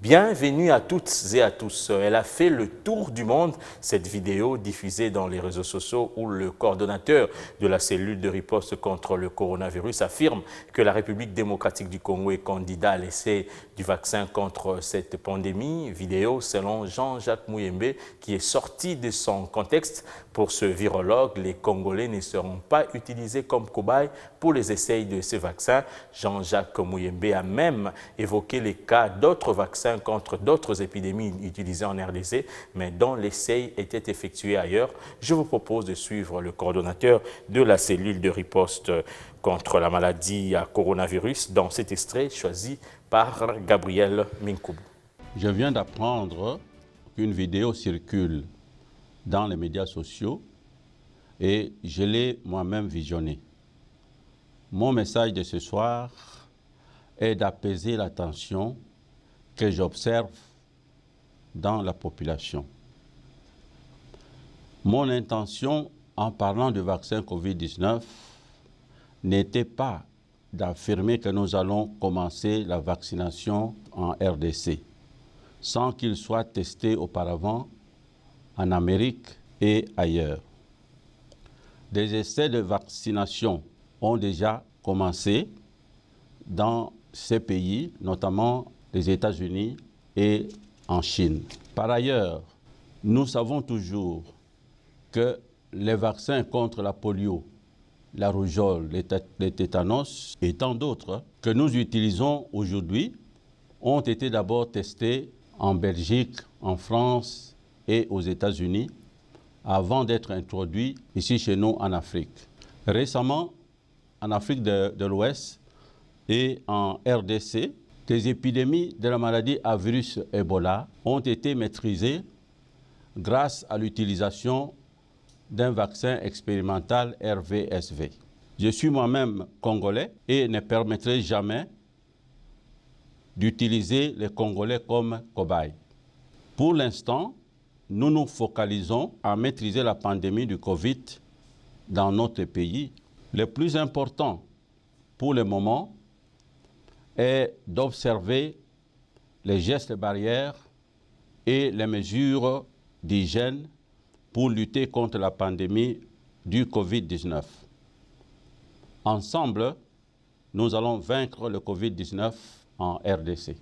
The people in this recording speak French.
Bienvenue à toutes et à tous. Elle a fait le tour du monde, cette vidéo diffusée dans les réseaux sociaux où le coordonnateur de la cellule de riposte contre le coronavirus affirme que la République démocratique du Congo est candidat à l'essai du vaccin contre cette pandémie. Vidéo selon Jean-Jacques Muyembe qui est sorti de son contexte. Pour ce virologue, les Congolais ne seront pas utilisés comme cobayes pour les essais de ce vaccin. Jean-Jacques Muyembe a même évoqué les cas d'autres vaccins contre d'autres épidémies utilisées en RDC, mais dont l'essai était effectué ailleurs. Je vous propose de suivre le coordonnateur de la cellule de riposte contre la maladie à coronavirus dans cet extrait choisi par Gabriel Minkoubou. Je viens d'apprendre qu'une vidéo circule dans les médias sociaux et je l'ai moi-même visionnée. Mon message de ce soir est d'apaiser la tension que j'observe dans la population. Mon intention en parlant du vaccin Covid-19 n'était pas d'affirmer que nous allons commencer la vaccination en RDC sans qu'il soit testé auparavant en Amérique et ailleurs. Des essais de vaccination ont déjà commencé dans ces pays, notamment les États-Unis et en Chine. Par ailleurs, nous savons toujours que les vaccins contre la polio, la rougeole, les tétanos et tant d'autres que nous utilisons aujourd'hui ont été d'abord testés en Belgique, en France et aux États-Unis avant d'être introduits ici chez nous en Afrique. Récemment, en Afrique de l'Ouest et en RDC, des épidémies de la maladie à virus Ebola ont été maîtrisées grâce à l'utilisation d'un vaccin expérimental RVSV. Je suis moi-même congolais et ne permettrai jamais d'utiliser les Congolais comme cobayes. Pour l'instant, nous nous focalisons à maîtriser la pandémie du Covid dans notre pays. Le plus important pour le moment est d'observer les gestes barrières et les mesures d'hygiène pour lutter contre la pandémie du Covid-19. Ensemble, nous allons vaincre le Covid-19 en RDC.